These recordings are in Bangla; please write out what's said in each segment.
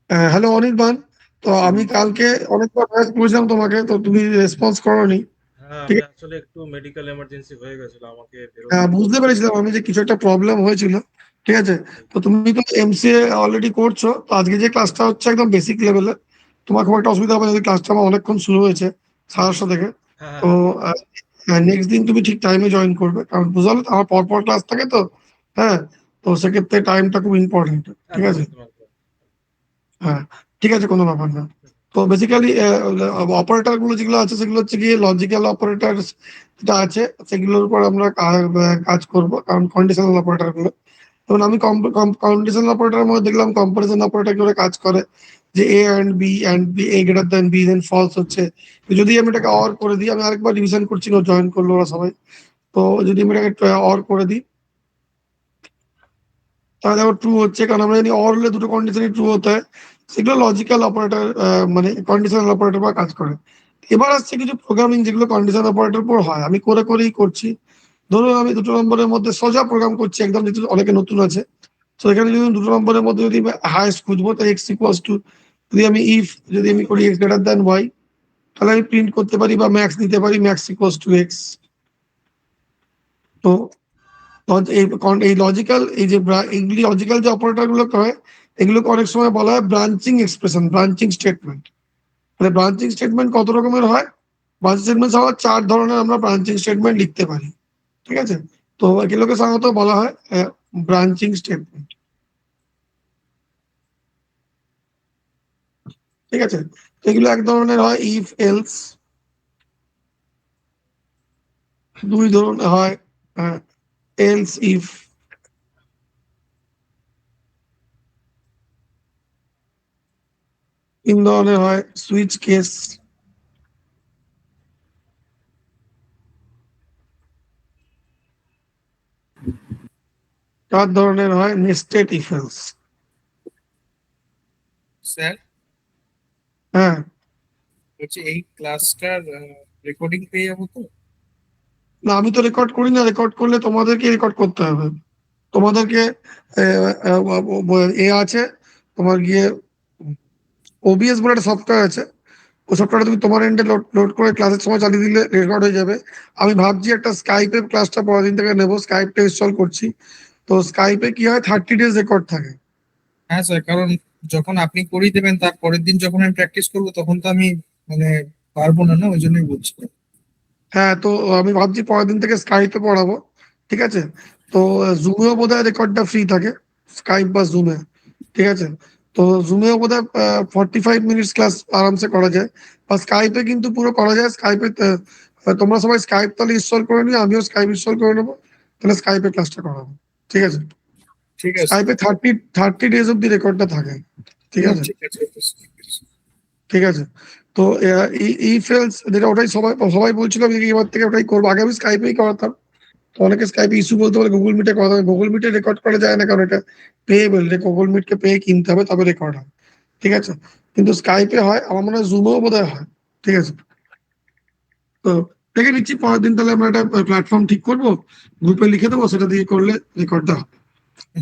হ্যালো অনির্বাণ। তো আমি কালকে অনেকবার মেসেজ করেছিলাম তোমাকে, তো তুমি রেসপন্স করোনি। হ্যাঁ, ঠিক আমি আছে। আসলে একটু মেডিকেল এমার্জেন্সি হয়ে গেছিল, আমাকে বেরোতে বুঝতে হয়েছিল। পেরেছিলাম আমি যে কিছু একটা প্রবলেম হয়েছিল। ঠিক আছে। তো তুমি তো এমসিএ অলরেডি করছো, তো আজকে যে ক্লাসটা হচ্ছে একদম বেসিক লেভেলে। তোমার খুব একটা অসুবিধা হবে না যদি ক্লাসটা আমার অনেকক্ষণ শুরু হয়েছে হুম, 7:30 থেকে। হ্যাঁ, হ্যাঁ, তো হ্যাঁ। নেক্সট দিন তুমি ঠিক টাইমে জয়েন করবে, কারণ বুঝলো তো আমার পর ক্লাস থাকে তো। হ্যাঁ। তো সেক্ষেত্রে টাইমটা খুব ইম্পর্টেন্ট। ঠিক একদম আছে। একদম একদম। হ্যাঁ, ঠিক আছে, কোনো ব্যাপার না। তো বেসিক্যালি অপারেটর গুলো যেগুলো আছে সেগুলো হচ্ছে গিয়ে লজিক্যাল অপারেটর যেটা আছে সেগুলোর উপর আমরা কাজ করব, কারণ কন্ডিশনাল অপারেটর গুলো। যেমন আমি কন্ডিশনাল অপারেটরের মধ্যে দেখলাম কম্পারিজন অপারেটর করে কাজ করে, যে এ এ গ্রেটার দেন বি দেন ফলস হচ্ছে। তো যদি আমি এটাকে অর করে দিই, আমি আরেকবার রিভিশন করছি, জয়েন করলো ওরা সবাই। তো যদি আমি এটাকে অর করে দিই, তাহলে আবার ট্রু হচ্ছে, কারণ আমরা জানি অর হলে দুটো কন্ডিশনই ট্রু হতে হয়। সেগুলো লজিক্যাল অপারেটর, মানে কন্ডিশনাল অপারেটর বা কাজ করে। এবার আসছে কিছু প্রোগ্রামিং যেগুলো কন্ডিশনাল অপারেটর উপর হয়, আমি করেই করছি। ধরুন আমি 2 নম্বরের মধ্যে সোজা প্রোগ্রাম করছি একদম, যেহেতু অনেকে নতুন আছে। তো এখানে যদি 2 নম্বরের মধ্যে যদি হাইস্ট খুঁজবো, তাই এক্স ইকুয়ালস টু, যদি আমি যদি আমি করি এক্স গ্রেটার দ্যান ওয়াই, তাহলে আমি প্রিন্ট করতে পারি বা ম্যাক্স দিতে পারি, ম্যাক্স ইকুয়ালস টু এক্স। তো এই লজিক্যাল, এই যে এইগুলি লজিক্যাল যে অপারেটর গুলো হয়, এগুলোকে অনেক সময় বলা হয় ব্রাঞ্চিং এক্সপ্রেশন, ব্রাঞ্চিং স্টেটমেন্ট। মানে ব্রাঞ্চিং স্টেটমেন্ট কত রকমের হয়? ব্রাঞ্চিং স্টেটমেন্ট আবার 4 ধরনের আমরা ব্রাঞ্চিং স্টেটমেন্ট লিখতে পারি। ঠিক আছে। তো এগুলোকে সাধারণত বলা হয় ব্রাঞ্চিং স্টেটমেন্ট। ঠিক আছে। তো এগুলো এক ধরনের হয় ইফ এলস, দুই ধরনের হয় এলস ইফ, 3 ধরনের হয় সুইচ কেস, 4 ধরনের হয় নেস্টেড ইফ এলস। স্যার, হ্যাঁ। বলছি এই ক্লাসটার রেকর্ডিং পেয়ে যাবো তো? না, আমি তো রেকর্ড করি না, রেকর্ড করলে তোমাদেরকে রেকর্ড করতে হবে। তোমাদেরকে আহ, এ আছে তোমার গিয়ে, ওবিএস বলে একটা সফটওয়্যার আছে। ওই সফটওয়্যারটা তুমি তোমার এন্ডে লোড লোড করে ক্লাসের সময় চালিয়ে দিলে রেকর্ড হয়ে যাবে। আমি ভাবছি একটা স্কাইপে ক্লাসটা পরের দিন থেকে নেবো, স্কাইপটা ইনস্টল করছি। তো স্কাইপে কি হয়, 30 ডেজ রেকর্ড থাকে। হ্যাঁ স্যার, কারণ যখন আপনি করিয়ে দেবেন তার পরের দিন যখন আমি প্র্যাকটিস করবো তখন তো আমি মানে পারবো না, না ওই জন্যই বলছি। হ্যাঁ, তো আমি ভাবছি পরের দিন থেকে স্কাইপে পড়াবো। ঠিক আছে। তো জুমেও বোধহয় রেকর্ডটা ফ্রি থাকে, স্কাইপ বা জুমে। ঠিক আছে। তো জুমেও বোধহয় 45 মিনিটস ক্লাস আরামসে করা যায়। বা স্কাইপে কিন্তু পুরো করা যায়। স্কাইপে তোমরা সবাই স্কাইপ তাহলে ইনস্টল করে নিও, আমিও স্কাইপ ইনস্টল করে নেবো। তাহলে স্কাইপে ক্লাসটা করাবো। ঠিক আছে। ঠিক আছে। স্কাইপে 30 ডেজ অব্দি রেকর্ডটা থাকে। ঠিক হুম, আছে। ঠিক আছে, ঠিক আছে। ঠিক আছে। তো এই ফেলস যেটা, ওটাই সবাই সবাই বলছিল আমি এবার থেকে ওটাই করবো। আগে আমি স্কাইপেই করাতাম। তো অনেকে স্কাইপে ইস্যু বলতে পারে গুগল মিটে কথা, গুগল মিটে রেকর্ড করা যায় না, কারণ এটা পেয়েবল, গুগল মিটকে পেয়ে কিনতে হবে তবে রেকর্ড হয়। ঠিক আছে। কিন্তু স্কাইপে হয়, আমার মনে হয় জুমেও বোধহয় হয়। ঠিক আছে। তো দেখে নিচ্ছি পরের দিন, তাহলে আমরা একটা প্ল্যাটফর্ম ঠিক করবো, গ্রুপে লিখে দেবো, সেটা দিয়ে করলে রেকর্ডটা হবে।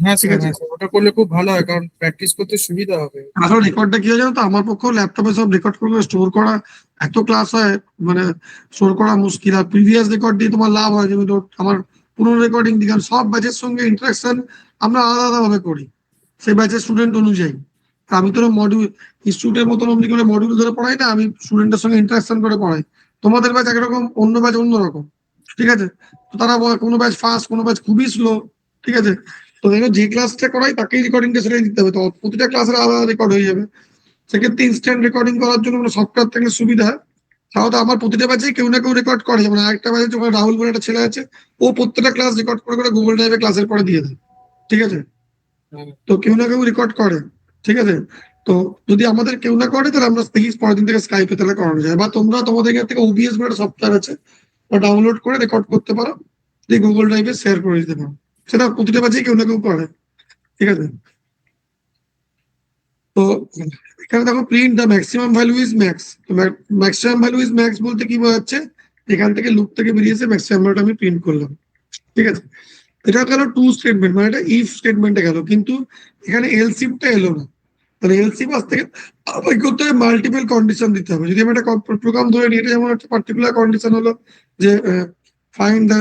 হ্যাঁ ঠিক স্যার, আছে। হ্যাঁ স্যার, ওটা করলে খুব ভালো হয় কারণ প্র্যাকটিস করতে সুবিধা হবে। আসলে রেকর্ডটা কি হয় জানো তো, আমার পক্ষেও ল্যাপটপে সব রেকর্ড করে স্টোর করা, এত ক্লাস হয়, মানে স্টোর করা মুশকিল। আর প্রিভিয়াস রেকর্ড দিয়ে তোমার লাভ হয়, যেমন আমার পুরোনো রেকর্ডিং দিকে সব ব্যাচের সঙ্গে ইন্টারাকশন আমরা আলাদা আলাদা ভাবে করি, সেই ব্যাচের স্টুডেন্ট অনুযায়ী। আমি তো মডিউল, ইনস্টিটিউটের মতন অমনি করে মডিউল ধরে পড়াই না, আমি স্টুডেন্টের সঙ্গে ইন্টারাকশন করে পড়াই। তোমাদের ব্যাচ একরকম, অন্য ব্যাচ অন্যরকম। ঠিক আছে। তো তারা কোনো ব্যাচ ফাস্ট, কোনো ব্যাচ খুবই স্লো। ঠিক আছে। তো দেখো যে ক্লাসটা করাই তাকেই রেকর্ডিংটা সেটাই দিতে হবে, তো প্রতিটা ক্লাসের আলাদা রেকর্ড হয়ে যাবে। সেক্ষেত্রে ইনস্ট্যান্ট রেকর্ডিং করার জন্য কোনো সফটওয়্যার থাকলে সুবিধা। তাহলে তো আমার প্রতিটা ব্যাচে কেউ না কেউ রেকর্ড করে, যেমন আরেকটা ব্যাচে যখন রাহুল বলে একটা ছেলে আছে, ও প্রত্যেকটা ক্লাস রেকর্ড করে করে গুগল ড্রাইভে ক্লাসের পরে দিয়ে দেয়। ঠিক আছে। হ্যাঁ, তো কেউ না কেউ রেকর্ড করে। ঠিক আছে। তো যদি আমাদের কেউ না করে, তাহলে আমরা দেখি পরের দিন থেকে স্কাইপে তাহলে করানো যায়, বা তোমরা তোমাদের কাছ থেকে ওবিএস বলে একটা সফটওয়্যার আছে, ডাউনলোড করে রেকর্ড করতে পারো, দিয়ে গুগল ড্রাইভে শেয়ার করে দিতে পারো। সেটা প্রতিটা ব্যাচে কেউ না কেউ করে। ঠিক আছে। তো এখানে দেখো print the maximum value is max. তো ম্যাক্সিমাম ভ্যালু ইজ ম্যাক্স বলতে কি বোঝাচ্ছে, এখান থেকে লুপ থেকে বেরিয়েছে ম্যাক্সিমাম ভ্যালুটা আমি প্রিন্ট করলাম। ঠিক আছে। এটা গেল টু স্টেটমেন্ট, মানে এটা ইফ স্টেটমেন্টে গেল, কিন্তু এখানে এলসিফটা এলো না। তাহলে এলসি পাস থেকে আমাকে করতে হবে মাল্টিপল কন্ডিশন দিতে হবে। যদি আমি একটা প্রোগ্রাম ধরে নিই, এটা যেমন একটা পার্টিকুলার কন্ডিশন হলো যে find the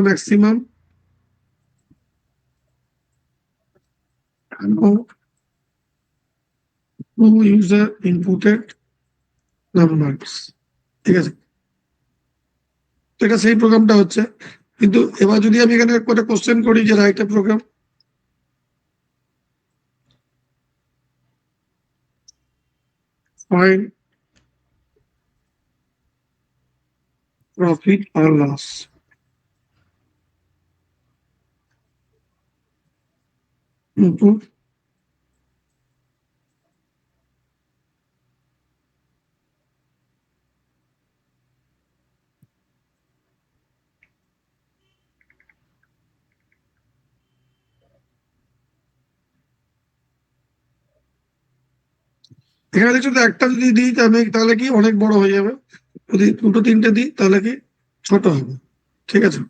maximum user inputted numbers, ঠিক আছে? তো এটা সেই প্রোগ্রামটা হচ্ছে। কিন্তু এবার যদি আমি এখানে একটা কোশ্চেন করি যে write a program, find profit আর লস, ইনপুট এখানে দেখছো তো, একটা যদি দিই তাহলে কি অনেক বড় হয়ে যাবে, যদি দুটো তিনটে দিই তাহলে কি ছোট হবে, ঠিক আছে?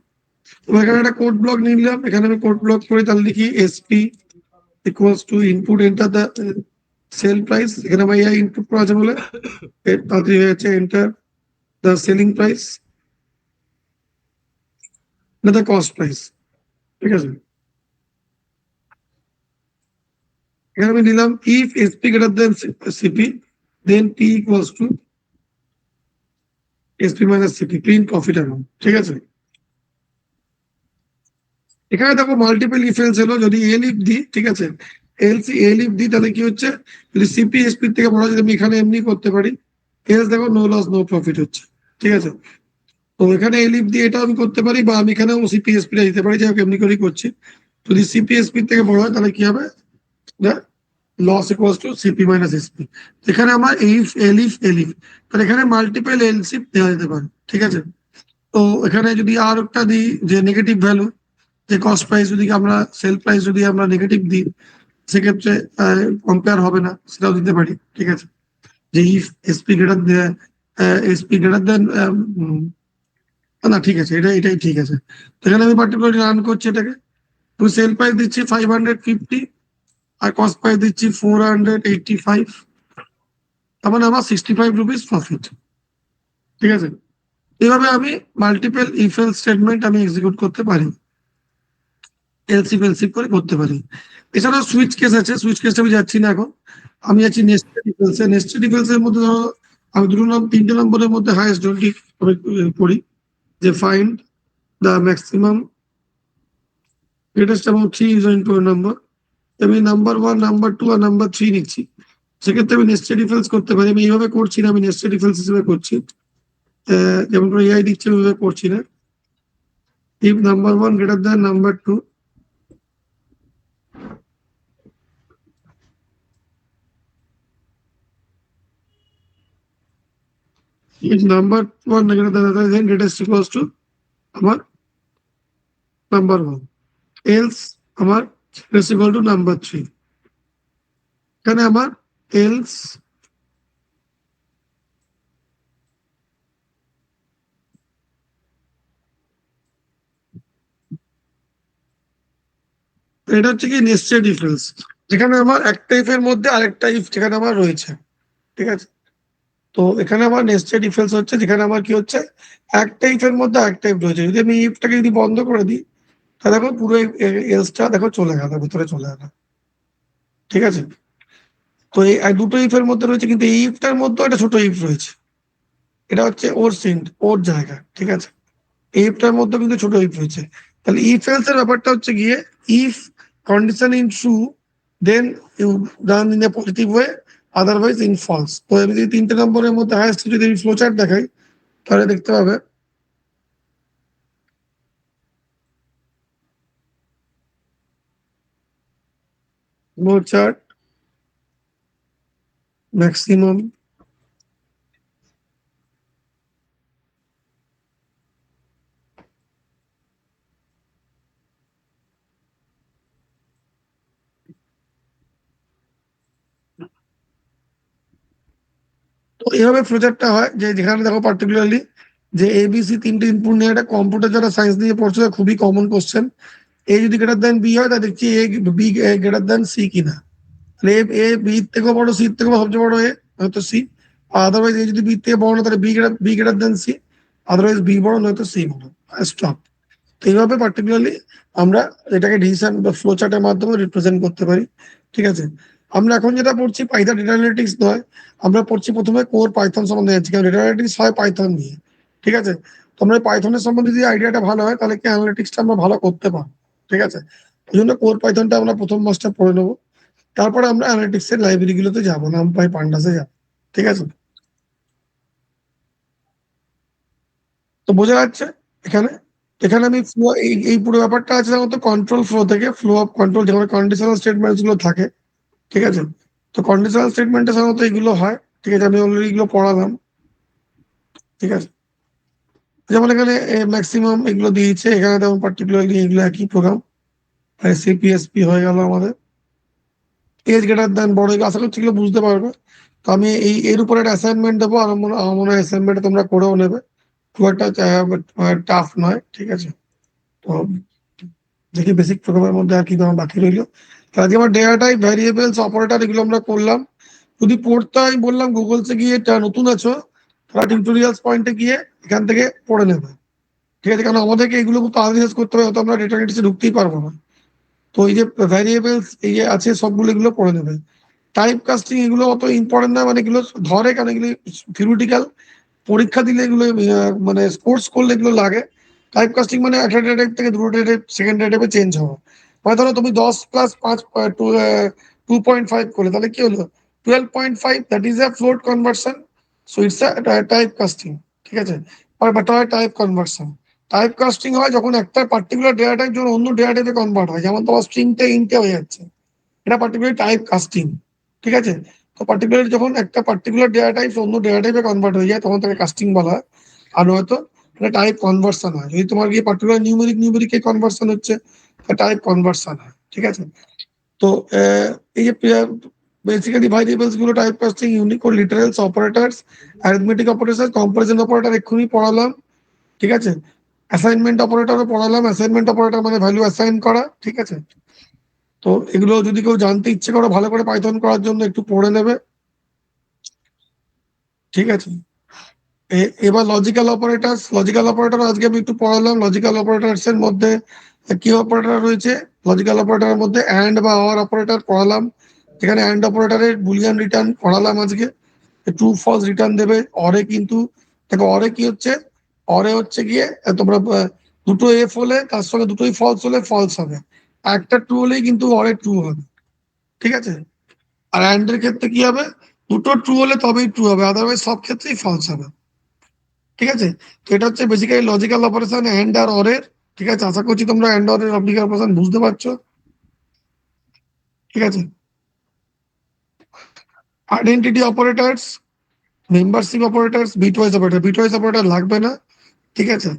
তো এখানে একটা কোড ব্লক নিয়ে নিলাম, এখানে আমি কোড ব্লক করি, তাহলে লিখি SP equals to input enter the sell price, এখানে আমার এআই ইনপুট করা আছে বলে তাড়াতাড়ি হয়েছে এন্টার দ্য সেলিং প্রাইস, না দ্য কস্ট প্রাইস, ঠিক আছে? এখানে আমি নিলাম if SP greater than CP then P equals to SP minus CP, print profit amount, ঠিক আছে? এখানে দেখো মাল্টিপল ইফ এলস হলো, যদি এল ইফ দিই, ঠিক আছে, এল ইফ দিই তাহলে কি হচ্ছে, যদি সিপি এসপি থেকে বড় যদি আমি এখানে এমনি করতে পারি, এলস দেখো নো লস নো প্রফিট হচ্ছে, ঠিক আছে? তো এখানে এল ইফ দিয়ে এটাও আমি করতে পারি, বা আমি এখানেও সিপি এসপি টা দিতে পারি, যাই হোক এমনি করেই করছি। যদি সিপি এসপি থেকে বড় হয় তাহলে কি হবে, loss equals to CP minus SP. এখানে আমার এল ইফ তাহলে এখানে মাল্টিপল এলসিপ দেওয়া যেতে পারে, ঠিক আছে? তো এখানে যদি আর একটা দিই যে নেগেটিভ ভ্যালু, যে কস্ট প্রাইস যদি আমরা সেল প্রাইস যদি আমরা নেগেটিভ দিই, সেক্ষেত্রে কম্পেয়ার হবে না, সেটাও দিতে পারি, ঠিক আছে? যে ইফ এসপি গ্রেটার দেন না, ঠিক আছে, এটাই ঠিক আছে। তো এখানে আমি পার্টিকুলারলি রান করছি এটাকে, তো সেল প্রাইস দিচ্ছি 550 আর কস্ট প্রাইস দিচ্ছি 485, তার মানে আমার 65 রুপিস প্রফিট, ঠিক আছে? এইভাবে আমি মাল্টিপল ইফ এলস স্টেটমেন্ট আমি এক্সিকিউট করতে পারি, এলসি ফেলসি করে করতে পারি। এছাড়াও সুইচ কেস আছে, সুইচ কেসটা আমি যাচ্ছি না এখন, আমি যাচ্ছি নেস্টেড ডিফেন্সে। নেস্টেড ডিফেন্সের মধ্যে ধরো আমি তিনটে নম্বরের মধ্যে হাইয়েস্ট জোনটি করি, যে find the maximum greatest amount 3 user input number, আমি নাম্বার 1 নাম্বার 2 আর নাম্বার 3 নিচ্ছি। সেক্ষেত্রে আমি নেস্টেড ডিফেন্স করতে পারি, আমি এইভাবে করছি না, আমি নেস্টেড ডিফেন্স হিসেবে করছি, যেমন করে এআই দিচ্ছে ওইভাবে করছি না। If number 1 greater than number 2, if number 1 greater than other, then greatest equals to আমার নাম্বার 1, এলস আমার greatest equal to নাম্বার 3। এখানে আমার এলস এটা হচ্ছে কি নেস্টেড ইফ এলস, যেখানে আমার একটা ইফ এর মধ্যে আরেকটা ইফ যেখানে আমার রয়েছে, ঠিক আছে? তো এখানে আমার নেস্টেড ইফ এলস হচ্ছে যেখানে আমার কি হচ্ছে, একটা ইফ এর মধ্যে আরেকটা ইফ রয়েছে, যদি আমি ইফটাকে যদি বন্ধ করে দিই তাহলে দেখো পুরো এলসটা দেখো চলে গেল, ভিতরে চলে গেল, ঠিক আছে? তো এই দুটো ইফ এর মধ্যে রয়েছে, কিন্তু এই ইফটার মধ্যে একটা ছোট ইফ রয়েছে, এটা হচ্ছে ওর সিন্ট, ওর জায়গা, ঠিক আছে? ইফটার মধ্যে কিন্তু ছোট ইফ রয়েছে। তাহলে ইফ এলস এর ব্যাপারটা হচ্ছে গিয়ে, if condition in true then you run in a positive way, otherwise in false. তো আমি যদি তিনটে নম্বরের মধ্যে হায়েস্ট যদি আমি ফ্লো চার্ট দেখাই, তাহলে দেখতে পাবে ফ্লো চার্ট ম্যাক্সিমাম, তো এইভাবে ফ্লোচারটা হয়, যে যেখানে দেখো পার্টিকুলারলি যে এবিসি তিনটে ইনপুট নিয়ে, একটা কম্পিউটার যারা সায়েন্স নিয়ে পড়ছে তারা খুবই কমন কোশ্চেন, এ যদি গ্রেটার দেন বি হয় তাহলে দেখছি A B greater than C কিনা। তাহলে এ বি থেকেও বড়, সি থেকেও সবচেয়ে বড় এ, হয়তো সি। আদারওয়াইজ এ যদি বি থেকে বড় না তাহলে B greater than C, otherwise B বড় নয়তো সি বড়। স্টপ। তো এইভাবে পার্টিকুলারলি আমরা এটাকে ডিসিশন বা ফ্লো চার্টের মাধ্যমে রিপ্রেজেন্ট করতে পারি। ঠিক আছে, আমরা এখন যেটা পড়ছি পাইথন ডেটা অ্যানালিটিক্স নয়, আমরা পড়ছি প্রথমে কোর পাইথন সম্বন্ধে যাচ্ছি, কারণ ডেটা অ্যানালিটিক্স হয় পাইথন দিয়ে। ঠিক আছে, তোমরা পাইথনের সম্বন্ধে যদি আইডিয়াটা ভালো হয় তাহলে কি অ্যানালিটিক্সটা আমরা ভালো করতে পারবো। ঠিক আছে, এই জন্য কোর পাইথনটা আমরা প্রথম মাসটা পড়ে নেবো, তারপরে আমরা অ্যানালিটিক্স এর লাইব্রেরি গুলোতে যাবো, নামপাই পান্ডাসে যাবো। ঠিক আছে, তো বোঝা যাচ্ছে এখানে। এখানে আমি ফ্লো এই পুরো ব্যাপারটা আছে তো কন্ট্রোল ফ্লো থেকে ফ্লো অফ কন্ট্রোল, যেখানে কন্ডিশনাল স্টেটমেন্টস গুলো থাকে। ঠিক আছে, তো কন্ডিশনাল স্টেটমেন্টে সাধারণত এগুলো হয়। ঠিক আছে, আমি অলরেডি এগুলো পড়ালাম। ঠিক আছে, যেমন এখানে ম্যাক্সিমাম এগুলো দিয়েছে, এখানে যেমন পার্টিকুলারলি এগুলো একই প্রোগ্রাম। সিপিএসপি হয়ে গেল আমাদের, এজ গ্রেটার দেন বড়, এগুলো আশা করছি এগুলো বুঝতে পারবে। তো আমি এর উপরে একটা অ্যাসাইনমেন্ট দেবো, আমার মনে হয় অ্যাসাইনমেন্ট তোমরা করেও নেবে, খুব একটা টাফ নয়। ঠিক আছে, তো দেখি বেসিক প্রোগ্রামের মধ্যে আর কি তোমার বাকি রইলো। তো আজকে আমার ডেটা টাইপ, ভ্যারিয়েবলস, অপারেটর এগুলো আমরা করলাম। যদি পড়তে হয় বললাম গুগলসে গিয়ে, নতুন আছো তারা টিউটোরিয়ালস পয়েন্টে গিয়ে এখান থেকে পড়ে নেবে। ঠিক আছে, কারণ আমাদেরকে এগুলো খুব তাড়াতাড়ি করতে হবে, হয়তো আমরা ডেটা এনালিটিক্সে ঢুকতেই পারবো না। তো এই যে ভ্যারিয়েবলস এই যে আছে সবগুলো এগুলো পড়ে নেবে। টাইপ কাস্টিং এগুলো অত ইম্পর্টেন্ট না, মানে এগুলো ধরে কারণ এগুলো থিওরিটিক্যাল, পরীক্ষা দিলে এগুলো মানে কোর্স করলে এগুলো লাগে। টাইপ কাস্টিং মানে একটা ডেটা টাইপ থেকে দুটো ডেটা টাইপ সেকেন্ড ডেটা টাইপে চেঞ্জ হওয়া। মানে ধরো তুমি 10+5 2.5 করলে তাহলে কি হলো, 12.5, that is a float conversion. So it's a type casting. ঠিক আছে, বাট হয় টাইপ কনভার্সন। টাইপ কাস্টিং হয় যখন একটা পার্টিকুলার ডেটা টাইপ যখন অন্য ডেটা টাইপে কনভার্ট হয়, যেমন তোমার স্ট্রিংটা ইন্টে হয়ে যাচ্ছে, এটা পার্টিকুলার টাইপ কাস্টিং। ঠিক আছে, তো পার্টিকুলার যখন একটা পার্টিকুলার ডেটা টাইপ অন্য ডেটা টাইপে কনভার্ট হয়ে যায় তখন তাকে কাস্টিং বলা হয়। আর হয়তো এটা টাইপ কনভার্সন হয়, যদি তোমার গিয়ে পার্টিকুলার নিউমেরিকে কনভার্সন হচ্ছে, টাইপ কনভার্সন হয়। ঠিক আছে, তো এই যে বেসিক্যালি ভ্যারিয়েবলস গুলো type casting, unicode, literals, operators, arithmetic operator, comparison operator এক্ষুনি পড়ালাম। ঠিক আছে, অ্যাসাইনমেন্ট অপারেটরও পড়ালাম। অ্যাসাইনমেন্ট অপারেটর মানে ভ্যালু অ্যাসাইন করা। ঠিক আছে, তো এগুলো যদি কেউ জানতে ইচ্ছে করো ভালো করে পাইথন করার জন্য একটু পড়ে নেবে। ঠিক আছে, এবার লজিক্যাল অপারেটর আজকে আমি একটু পড়ালাম। লজিক্যাল অপারেটরস এর মধ্যে কি অপারেটর রয়েছে, লজিক্যাল অপারেটরের মধ্যে অ্যান্ড বা অর অপারেটর পড়ালাম। এখানে অ্যান্ড অপারেটরের বুলিয়ান রিটার্ন পড়ালাম আজকে, ট্রু ফলস রিটার্ন দেবে। অরে কিন্তু দেখো অরে কি হচ্ছে, অরে হচ্ছে গিয়ে তোমরা দুটো এফ হলে তার সঙ্গে দুটোই ফলস হলে ফলস হবে, একটা ট্রু হলেই কিন্তু অরে ট্রু হবে। ঠিক আছে, আর অ্যান্ড এর ক্ষেত্রে কি হবে, দুটো ট্রু হলে তবেই ট্রু হবে, আদারওয়াইজ সব ক্ষেত্রেই ফলস হবে। ঠিক আছে, তো এটা হচ্ছে বেসিক্যালি লজিক্যাল অপারেশন এন্ড আর অরের। ঠিক আছে, আশা করছি তোমরা এন্ড অরের লজিক্যাল অপারেশন বুঝতে পারছো। ঠিক আছে, identity operators, membership operators, bitwise operator লাগবে না। ঠিক আছে,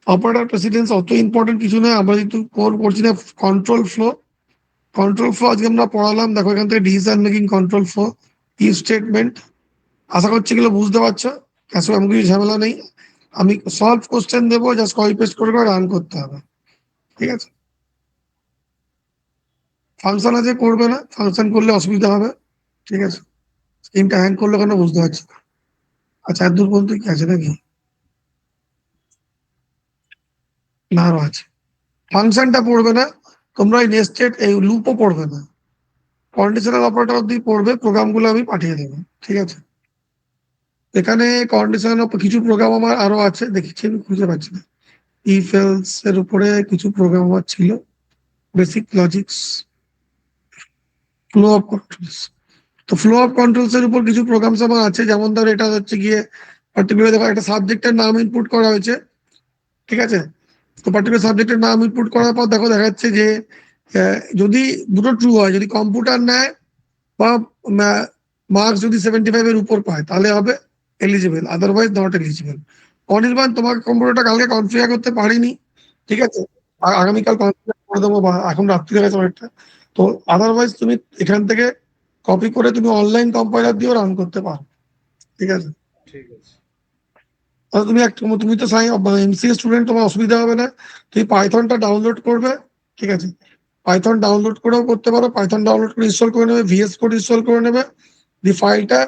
অপারেটর প্রেসিডেন্স অত ইম্পর্টেন্ট কিছু নয়, আমরা যেহেতু কোর করছি না। কন্ট্রোল ফ্লো আজকে আমরা পড়ালাম, দেখো এখান থেকে decision making, control flow, if statement. আশা করছি এগুলো বুঝতে পারছো, আসলে এমন কিছু ঝামেলা নেই। আমি সলভ কোশ্চেন দেবো, জাস্ট কপি পেস্ট করে রান করতে হবে। ঠিক আছে, ফাংশন আছে করবে না, ফাংশন করলে অসুবিধা হবে। ঠিক আছে, স্ক্রিনটা হ্যাং করলে কেন বুঝতে পারছি না। আচ্ছা, এত দূর পর্যন্ত কি আছে নাকি, না আরো আছে। ফাংশনটা পড়বে না তোমরা, এই নেস্টেড এই লুপও পড়বে না, কন্ডিশনাল অপারেটর অব্দি পড়বে, প্রোগ্রামগুলো আমি পাঠিয়ে দেবো। ঠিক আছে, এখানে কন্ডিশনাল কিছু প্রোগ্রাম আমার আরো আছে, দেখেছি আমি খুঁজে পাচ্ছি না। ইফ এলস এর উপরে কিছু প্রোগ্রাম আমার ছিল, basic logics, flow of controls. তো ফ্লো অফ কন্ট্রোলস এর উপর কিছু প্রোগ্রামস আমার আছে, যেমন ধরো এটা হচ্ছে গিয়ে পার্টিকুলার দেখো একটা সাবজেক্টের নাম ইনপুট করা হয়েছে। ঠিক আছে, তো পার্টিকুলার সাবজেক্টের নাম ইনপুট করার পর দেখো দেখা যাচ্ছে যে যদি দুটো ট্রু হয়, যদি কম্পিউটার নেয় বা মার্কস যদি 75 এর উপর পায় তাহলে হবে eligible, otherwise not eligible. Anirban, তোমাকে কম্পিউটারটা কালকে কনফিগার করতে পারিনি। ঠিক আছে, আগামীকাল কনফিগার করে দেবো, বা এখন রাত্রি হয়ে গেছে অনেকটা। তো আদারওয়াইজ তুমি এখান থেকে কপি করে তুমি অনলাইন কম্পাইলার দিয়েও রান করতে পারো। ঠিক আছে, ঠিক আছে। তাহলে তুমি তো এমসিএ স্টুডেন্ট, তোমার অসুবিধা হবে না। তুমি পাইথনটা ডাউনলোড করবে, ঠিক আছে। পাইথন ডাউনলোড করেও করতে পারো, পাইথন ডাউনলোড করে ইনস্টল করে নেবে, ভিএস কোড ইনস্টল করে নেবে, দিয়ে ফাইলটা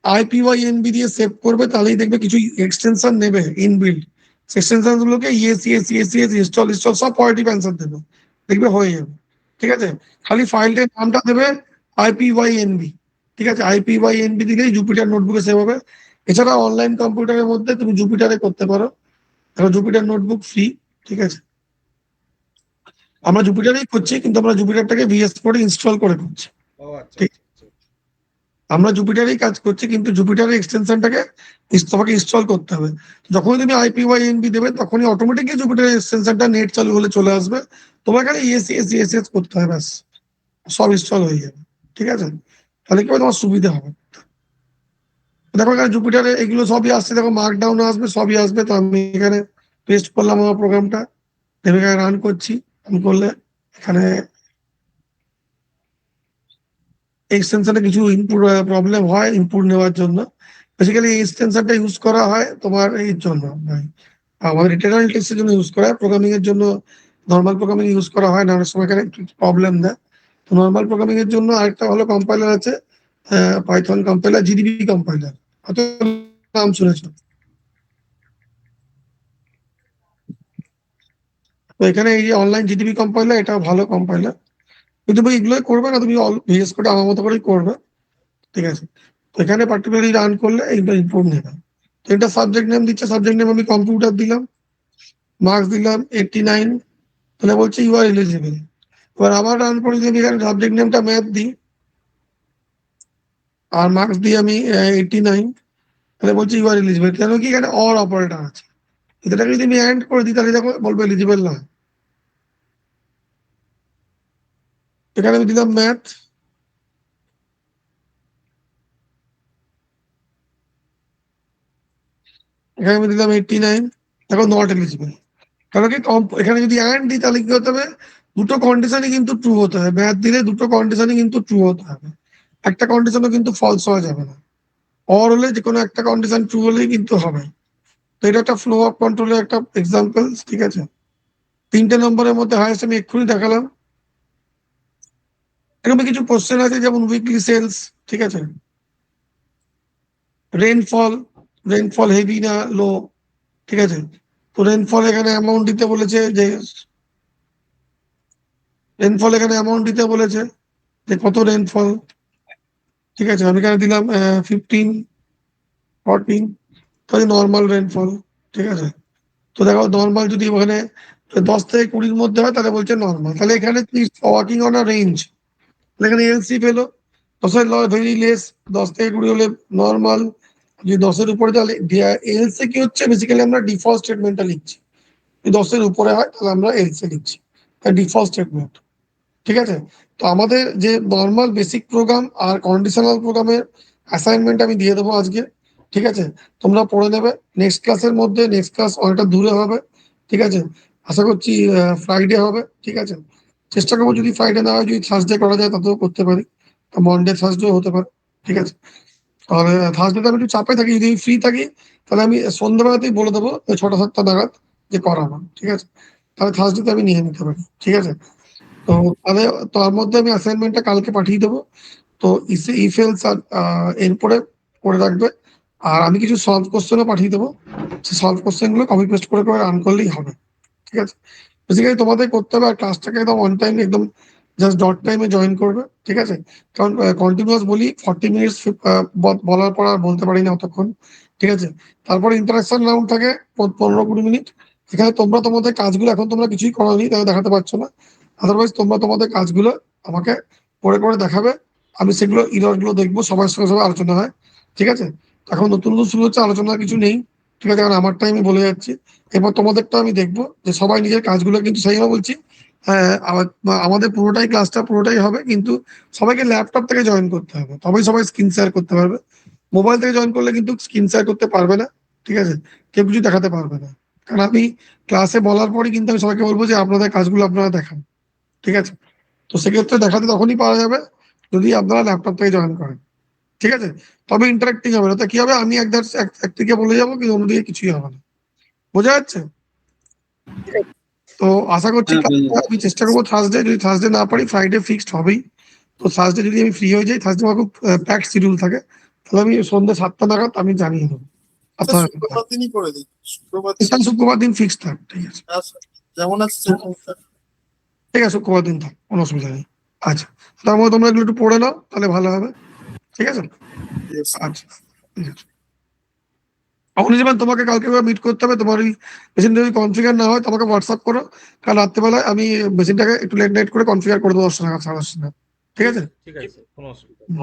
আইপিওয়াইএনবি দিয়ে সেভ করবে, তাহলেই দেখবে কিছু এক্সটেনশন নেবে ইনবিল্ড, এক্সটেনশন গুলোকে yes yes yes yes install install সব পজিটিভ অ্যান্সার দেবে, দেখবে হয়ে যাবে। ঠিক আছে, খালি ফাইলটার নামটা দেবে আইপিওয়াইএনবি। ঠিক আছে, আইপিওয়াইএনবি দিলেই জুপিটার নোটবুকে সেভ হবে। এছাড়া অনলাইন কম্পিউটারের মধ্যে তুমি জুপিটারে করতে পারো, কারণ জুপিটার নোটবুক ফ্রি। ঠিক আছে, আমরা জুপিটারেই করছি, কিন্তু আমরা জুপিটারটাকে ভিএস কোডে ইনস্টল করে করছি। ও আচ্ছা ঠিক, আচ্ছা আচ্ছা। আমরা জুপিটারেই কাজ করছি, কিন্তু জুপিটারের এক্সটেনশনটাকে তোমাকে ইনস্টল করতে হবে। যখনই তুমি আইপিওয়াইএনবি দেবে তখনই অটোমেটিকলি জুপিটারের এক্সটেনশনটা নেট চালু হলে চলে আসবে, তোমার এখানে ইএস ইএস ইএস ইএস করতে হবে, ব্যাস সব ইনস্টল হয়ে যাবে। ঠিক আছে, তাহলে কি হবে, তোমার সুবিধা হবে। দেখো এখানে জুপিটারে এগুলো সবই আসছে, দেখো মার্কডাউন আসবে, সবই আসবে। তো আমি এখানে পেস্ট করলাম আমার প্রোগ্রামটা, আমি এখানে রান করছি। আমি করলে এখানে এক্সটেনশনে কিছু ইনপুট প্রবলেম হয় ইনপুট নেওয়ার জন্য। বেসিক্যালি এই এক্সটেনশনটা ইউজ করা হয় তোমার এই জন্য, আমাদের ইন্টারনাল টেস্টের জন্য ইউজ করা হয়, প্রোগ্রামিং এর জন্য নর্মাল প্রোগ্রামিং ইউজ করা হয় না, অনেক সময় এখানে একটু প্রবলেম দেয়। তো নর্মাল প্রোগ্রামিং এর জন্য আরেকটা ভালো কম্পাইলার আছে, পাইথন কম্পাইলার, জিডিবি কম্পাইলার, হয়তো নাম শুনেছো। তো এখানে এই যে অনলাইন জিডিবি কম্পাইলার, এটা ভালো কম্পাইলার, কিন্তু তুমি এগুলো করবে না, তুমি ভিএস কোড আমার মতো করেই করবে। ঠিক আছে, তো এখানে পার্টিকুলারলি রান করলে এইটা ইনপুট নেবে। তো এটা সাবজেক্ট নেম দিচ্ছে, সাবজেক্ট নেম আমি কম্পিউটার দিলাম, মার্কস দিলাম 89, তাহলে বলছে ইউ আর এলিজিবল। এবার আবার রান করে যদি আমি এখানে সাবজেক্ট নেমটা ম্যাথ দিই আর মার্কস দিই আমি 89, তাহলে বলছে ইউ আর এলিজিবল। কেন কি, এখানে অর অপারেটর আছে, এটাকে যদি আমি অ্যান্ড করে দিই তাহলে দেখো বলবো এলিজিবল না। এখানে আমি দিলাম ম্যাথ, এখানে আমি দিলাম 89, দেখো নট এলিজিবল। কারণ কি এখানে যদি অ্যান্ড দিই তাহলে কি হতে হবে, দুটো কন্ডিশনই কিন্তু ট্রু হতে হবে, ম্যাথ দিলে দুটো কন্ডিশনই কিন্তু ট্রু হতে হবে, একটা কন্ডিশনও কিন্তু ফলস হওয়া যাবে না। অর হলে যে কোনো একটা কন্ডিশন ট্রু হলেই কিন্তু হবে। তো এটা একটা ফ্লো অফ কন্ট্রোলের একটা এক্সাম্পল। ঠিক আছে, 3টে নম্বরের মধ্যে হায়েস্ট আমি এক্ষুনি দেখালাম। এরকম কিছু কোশ্চেন আছে, যেমন উইকলি সেলস। ঠিক আছে, রেনফল, রেনফল হেভি না লো। ঠিক আছে, তো রেনফল এখানে অ্যামাউন্ট দিতে বলেছে, যে রেনফল এখানে অ্যামাউন্ট দিতে বলেছে যে কত রেনফল। ঠিক আছে, আমি এখানে দিলাম 15, 14, তাহলে নর্মাল রেনফল। ঠিক আছে, তো দেখো নর্মাল যদি ওখানে 10 থেকে 20-র মধ্যে হয় তাহলে বলছে নর্মাল, তাহলে এখানে ওয়ার্কিং অন আ রেঞ্জ, এখানে এলসি পেলো 10-এর ভেরি লেস, 10 থেকে 20 হলে নর্মাল, যদি 10-এর উপরে তাহলে এলসি কি হচ্ছে, বেসিক্যালি আমরা ডিফল্ট স্টেটমেন্টটা লিখছি, যদি 10-এর উপরে হয় তাহলে আমরা এলসি লিখছি, ডিফল্ট স্টেটমেন্ট। ঠিক আছে, তো আমাদের যে নর্মাল বেসিক প্রোগ্রাম আর কন্ডিশনাল প্রোগ্রামের অ্যাসাইনমেন্ট আমি দিয়ে দেবো আজকে। ঠিক আছে, তোমরা পড়ে নেবে নেক্সট ক্লাসের মধ্যে, নেক্সট ক্লাস অনেকটা দূরে হবে। ঠিক আছে, আশা করছি ফ্রাইডে হবে। ঠিক আছে, চেষ্টা করবো যদি ফ্রাইডে না হয়, যদি থার্সডে করা যায় তাতেও করতে পারি, মনডে থার্সডেও হতে পারে। ঠিক আছে, তাহলে থার্সডেতে আমি একটু চাপে থাকি, যদি ফ্রি থাকি তাহলে আমি সন্ধ্যাবেলাতেই বলে দেবো, ওই 6টা 7টা নাগাদ যে করাবো। ঠিক আছে, তাহলে থার্সডেতে আমি নিয়ে নিতে পারি। ঠিক আছে, তো তাহলে তার মধ্যে আমি অ্যাসাইনমেন্টটা কালকে পাঠিয়ে দেবো। তো ইফেলস আর এরপরে করে রাখবে, আর আমি কিছু সলভ কোশ্চেনও পাঠিয়ে দেবো, সেই সলভ কোশ্চেন গুলো কপি পেস্ট করে করে রান করলেই হবে। ঠিক আছে, বেসিক্যালি তোমাদের করতে হবে, আর ক্লাসটাকে একদম অন টাইম, একদম জাস্ট ডট টাইমে জয়েন করবে। ঠিক আছে, কারণ কন্টিনিউয়াস বলি 40 মিনিটস বলার পর আর বলতে পারি না অতক্ষণ। ঠিক আছে, তারপরে ইন্টারাকশন রাউন্ড থাকে 15-20 মিনিট। এখানে তোমরা তোমাদের কাজগুলো, এখন তোমরা কিছুই করোনি তাই দেখাতে পারছো না, আদারওয়াইজ তোমরা তোমাদের কাজগুলো আমাকে করে করে দেখাবে, আমি সেগুলো ইরর গুলো দেখবো, সবার সঙ্গে সবাই আলোচনা হয়। ঠিক আছে, এখন নতুন নতুন শুরু হচ্ছে, আলোচনার কিছু নেই। ঠিক আছে, কারণ আমারটা আমি বলে যাচ্ছি, এবার তোমাদেরটা আমি দেখবো যে সবাই নিজের কাজগুলো, কিন্তু সেইভাবে বলছি, হ্যাঁ, আমাদের পুরোটাই ক্লাসটা পুরোটাই হবে, কিন্তু সবাইকে ল্যাপটপ থেকে জয়েন করতে হবে, তবেই সবাই স্ক্রিন শেয়ার করতে পারবে। মোবাইল থেকে জয়েন করলে কিন্তু স্ক্রিন শেয়ার করতে পারবে না। ঠিক আছে, কেউ কিছু দেখাতে পারবে না, কারণ আমি ক্লাসে বলার পরই কিন্তু আমি সবাইকে বলবো যে আপনাদের কাজগুলো আপনারা দেখান। ঠিক আছে, তো সেক্ষেত্রে দেখাতে তখনই পাওয়া যাবে যদি আপনারা ল্যাপটপ থেকে জয়েন করেন। ঠিক আছে, তবে ইন্টারাক্টিং হবে না, তো কি হবে, আমি একদিকে বলে যাবো কিন্তু অন্যদিকে কিছুই হবে না। বোঝা যাচ্ছে? তো আশা করছি হ্যাঁ, হয়ে যাবে। আমি চেষ্টা করবো থার্সডে, যদি থার্সডে না পারি ফ্রাইডে ফিক্সড হবেই। তো থার্সডে যদি আমি ফ্রি হয়ে যাই, থার্সডে আমার খুব প্যাকড শিডিউল থাকে, তাহলে আমি সন্ধ্যে 7টা নাগাদ আমি জানিয়ে দেবো আচ্ছা, আপনার। শুক্রবার দিনই করে দিন। শুক্রবার শুক্রবার দিন ফিক্স থাক, ঠিক আছে। আচ্ছা, যেমন আছে সেরকম থাক। ঠিক আছে, শুক্রবার দিন থাক, কোনো অসুবিধা নেই। আচ্ছা, তার মধ্যে তোমরা এগুলো একটু পড়ে নাও, তাহলে ভালো হবে। ঠিক আছে, Yes. আচ্ছা, ঠিক আছে। অনির্বাণ, তোমাকে কালকে মিট করতে হবে। তোমার ওই মেশিনটা যদি কনফিগার না হয় তোমাকে হোয়াটসঅ্যাপ করো। কাল রাত্রেবেলায় আমি মেশিনটাকে একটু লেট নাইট করে কনফিগার করে দেবো 10টা নাগাদ, 10:30 নাগাদ। ঠিক আছে। ঠিক আছে স্যার, কোনো অসুবিধা নেই।